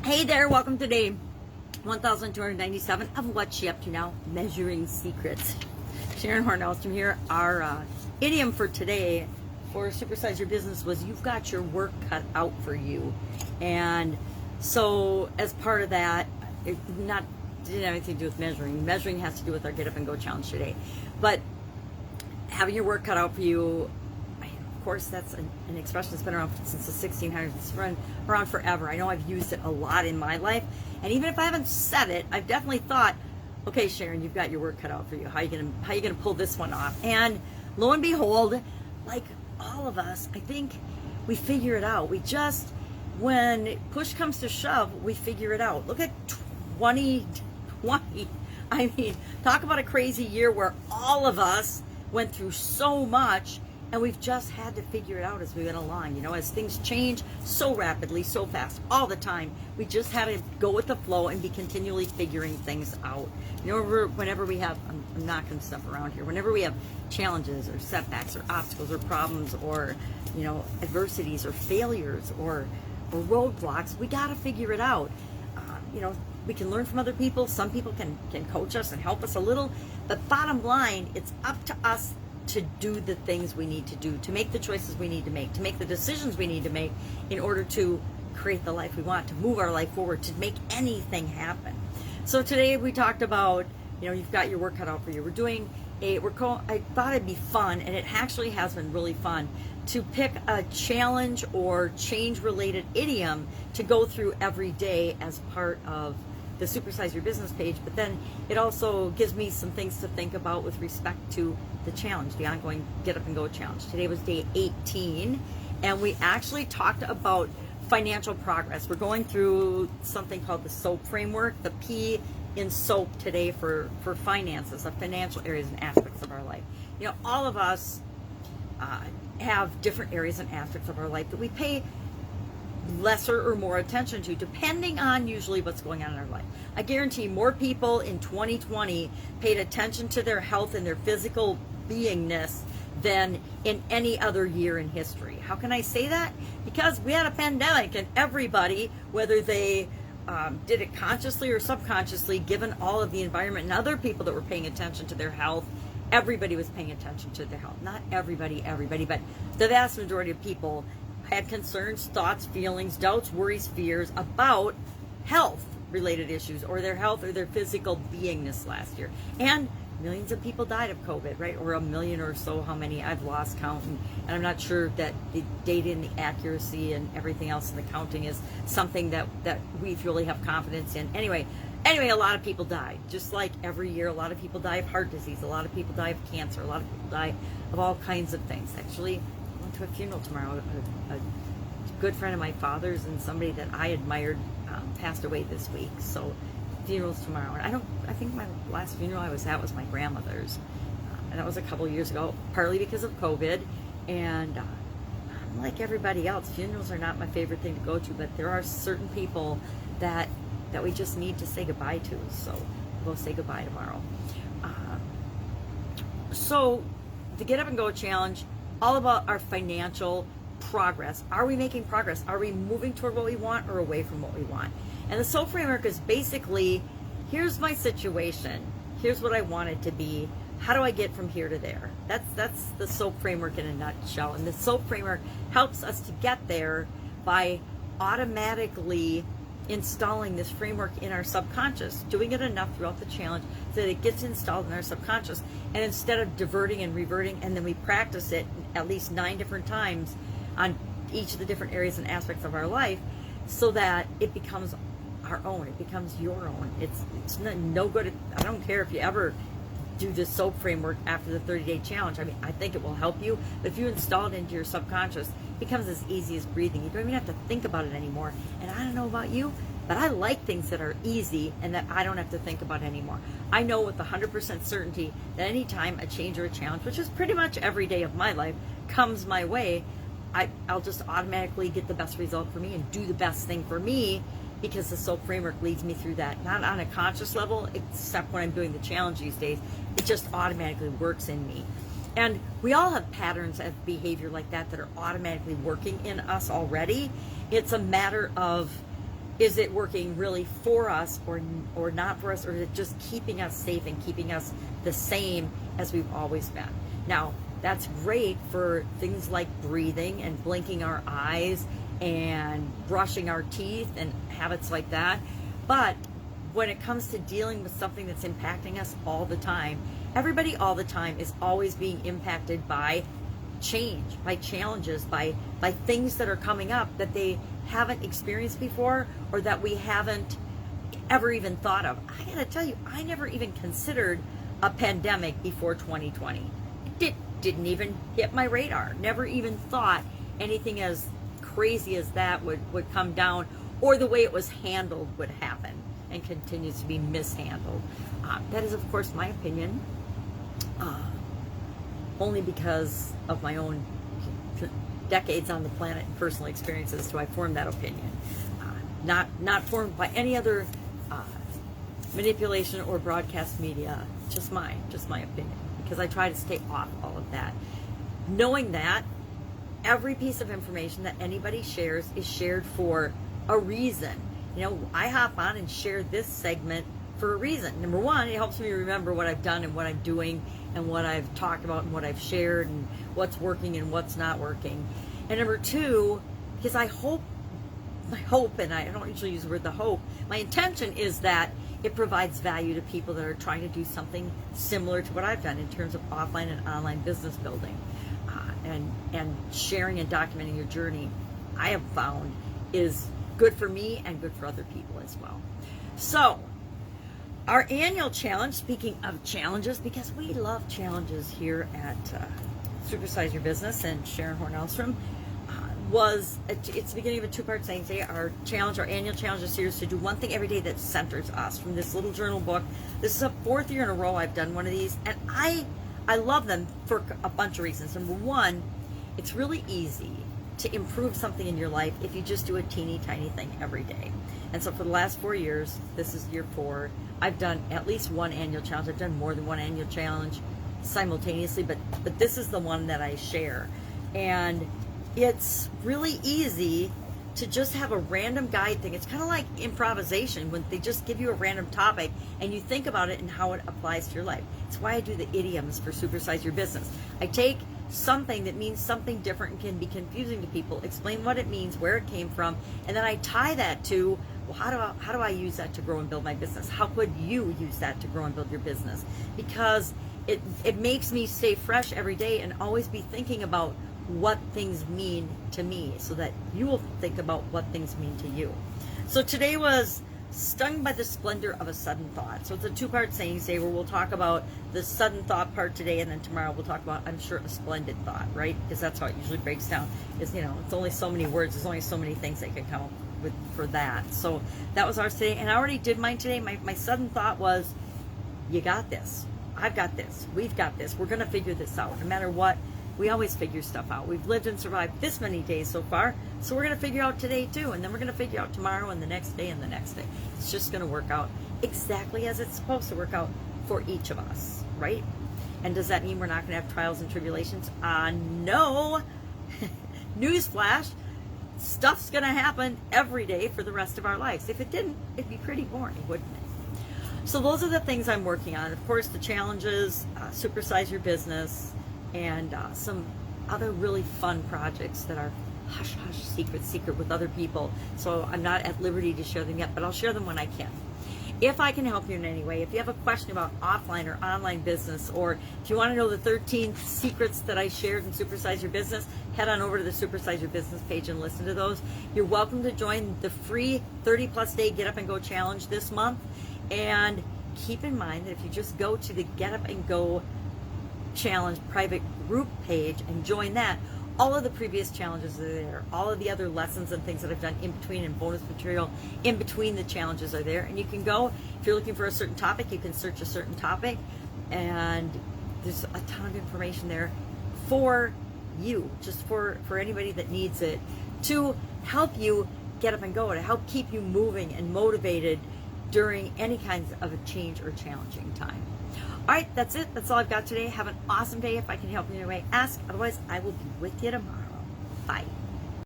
Hey there, welcome to day 1297 of What's She Up To Now, Measuring Secrets. Sharon Horne-Ellstrom here. Our idiom for today for Supersize Your Business was you've got your work cut out for you. And so as part of that, it didn't have anything to do with measuring. Measuring has to do with our Get Up and Go challenge today. But having your work cut out for you, of course, that's an expression that's been around since the 1600s. It's been around forever. I know I've used it a lot in my life. And even if I haven't said it, I've definitely thought, okay, Sharon, you've got your work cut out for you. How are you gonna pull this one off? And lo and behold, like all of us, I think we figure it out. We just, when push comes to shove, we figure it out. Look at 2020. I mean, talk about a crazy year where all of us went through so much. And we've just had to figure it out as we went along. You know, as things change so rapidly, so fast, all the time, we just had to go with the flow and be continually figuring things out. You know, whenever we have, I'm knocking stuff around here, whenever we have challenges or setbacks or obstacles or problems or, you know, adversities or failures or roadblocks, we got to figure it out. You know, we can learn from other people. Some people can coach us and help us a little. But bottom line, it's up to us to do the things we need to do, to make the choices we need to make the decisions we need to make in order to create the life we want, to move our life forward, to make anything happen. So today we talked about, you know, you've got your work cut out for you. I thought it'd be fun, and it actually has been really fun, to pick a challenge or change related idiom to go through every day as part of the Supersize Your Business page, but then it also gives me some things to think about with respect to the challenge, the ongoing Get Up and Go challenge. Today was day 18, and we actually talked about financial progress. We're going through something called the SOAP framework, the P in SOAP today for finances, the financial areas and aspects of our life. You know, all of us have different areas and aspects of our life that we pay lesser or more attention to, depending on usually what's going on in our life. I guarantee more people in 2020 paid attention to their health and their physical beingness than in any other year in history. How can I say that? Because we had a pandemic, and everybody, whether they did it consciously or subconsciously, given all of the environment and other people that were paying attention to their health, everybody was paying attention to their health. Not everybody, but the vast majority of people had concerns, thoughts, feelings, doubts, worries, fears about health-related issues or their health or their physical beingness last year. And millions of people died of COVID, right? Or a million or so, how many, I've lost count. And I'm not sure that the data and the accuracy and everything else in the counting is something that we really have confidence in. Anyway, a lot of people died. Just like every year, a lot of people die of heart disease. A lot of people die of cancer. A lot of people die of all kinds of things. Actually, to a funeral tomorrow. A good friend of my father's and somebody that I admired passed away this week. So funerals tomorrow. And I think my last funeral I was at was my grandmother's, and that was a couple of years ago, partly because of COVID. And like everybody else, funerals are not my favorite thing to go to, but there are certain people that we just need to say goodbye to. So we'll say goodbye tomorrow. So the Get Up and Go challenge, all about our financial progress. Are we making progress? Are we moving toward what we want or away from what we want? And the SOAP framework is basically, here's my situation. Here's what I want it to be. How do I get from here to there? That's the SOAP framework in a nutshell. And the SOAP framework helps us to get there by automatically installing this framework in our subconscious, doing it enough throughout the challenge so that it gets installed in our subconscious. And instead of diverting and reverting, and then we practice it at least 9 different times on each of the different areas and aspects of our life, so that it becomes our own, it becomes your own. It's no good. I don't care if you ever do this SOAP framework after the 30-day challenge. I mean, I think it will help you, but if you install it into your subconscious, it becomes as easy as breathing. You don't even have to think about it anymore. And I don't know about you, but I like things that are easy and that I don't have to think about anymore. I know with 100% certainty that anytime a change or a challenge, which is pretty much every day of my life, comes my way, I'll just automatically get the best result for me and do the best thing for me, because the SOAP framework leads me through that, not on a conscious level, except when I'm doing the challenge these days. It just automatically works in me. And we all have patterns of behavior like that that are automatically working in us already. It's a matter of Is it working really for us or not for us, or is it just keeping us safe and keeping us the same as we've always been? Now, that's great for things like breathing and blinking our eyes and brushing our teeth and habits like that. But when it comes to dealing with something that's impacting us all the time, everybody all the time is always being impacted by change, by challenges, by things that are coming up that they haven't experienced before or that we haven't ever even thought of. I gotta tell you, I never even considered a pandemic before 2020. It didn't even hit my radar. Never even thought anything as crazy as that would come down, or the way it was handled would happen and continues to be mishandled. That is, of course, my opinion, only because of my own decades on the planet and personal experiences do I form that opinion. Not formed by any other manipulation or broadcast media, just my opinion, because I try to stay off all of that. Knowing that every piece of information that anybody shares is shared for a reason. You know, I hop on and share this segment for a reason. Number one, it helps me remember what I've done and what I'm doing and what I've talked about and what I've shared and what's working and what's not working. And number two, because my hope, and I don't usually use the word the hope, my intention is that it provides value to people that are trying to do something similar to what I've done in terms of offline and online business building. And sharing and documenting your journey, I have found, is good for me and good for other people as well. So, our annual challenge, speaking of challenges, because we love challenges here at Supersize Your Business and Sharon Horne-Ellstrom, it's the beginning of a two-part saying today. Our annual challenge this year is to do one thing every day that centers us, from this little journal book. This is a 4th year in a row I've done one of these, and I love them for a bunch of reasons. Number one, it's really easy to improve something in your life if you just do a teeny tiny thing every day. And so for the last 4 years, this is year 4, I've done at least one annual challenge. I've done more than one annual challenge simultaneously, but this is the one that I share. And it's really easy to just have a random guide thing. It's kind of like improvisation, when they just give you a random topic and you think about it and how it applies to your life. It's why I do the idioms for Supersize Your Business. I take something that means something different and can be confusing to people, explain what it means, where it came from, and then I tie that to, well, how do I use that to grow and build my business? How could you use that to grow and build your business? Because it makes me stay fresh every day and always be thinking about what things mean to me, so that you will think about what things mean to you. So today was stung by the splendor of a sudden thought. So it's a two-part saying today, where we'll talk about the sudden thought part today, and then tomorrow we'll talk about, I'm sure, a splendid thought, right? Because that's how it usually breaks down. Is, you know, it's only so many words, there's only so many things that can come up with for that. So that was ours today, and I already did mine today. My sudden thought was, you got this. I've got this. We've got this. We're gonna figure this out. No matter what, we always figure stuff out. We've lived and survived this many days so far, so we're going to figure out today too, and then we're going to figure out tomorrow and the next day and the next day. It's just going to work out exactly as it's supposed to work out for each of us, right? And does that mean we're not going to have trials and tribulations? No. Newsflash, stuff's going to happen every day for the rest of our lives. If it didn't, it'd be pretty boring, wouldn't it? So those are the things I'm working on. Of course, the challenges, Supersize Your Business, and some other really fun projects that are hush secret with other people. So I'm not at liberty to share them yet, but I'll share them when I can. If I can help you in any way, if you have a question about offline or online business, or if you want to know the 13 secrets that I shared in Supersize Your Business, head on over to the Supersize Your Business page and listen to those. You're welcome to join the free 30+ day Get Up and Go challenge this month. And keep in mind that if you just go to the Get Up and Go challenge private group page and join that, all of the previous challenges are there. All of the other lessons and things that I've done in between, and bonus material in between the challenges are there. And you can go, if you're looking for a certain topic, you can search a certain topic, and there's a ton of information there for you, just for anybody that needs it, to help you get up and go, to help keep you moving and motivated during any kinds of a change or challenging time. All right, that's it. That's all I've got today. Have an awesome day. If I can help you in any way, ask. Otherwise, I will be with you tomorrow. Bye.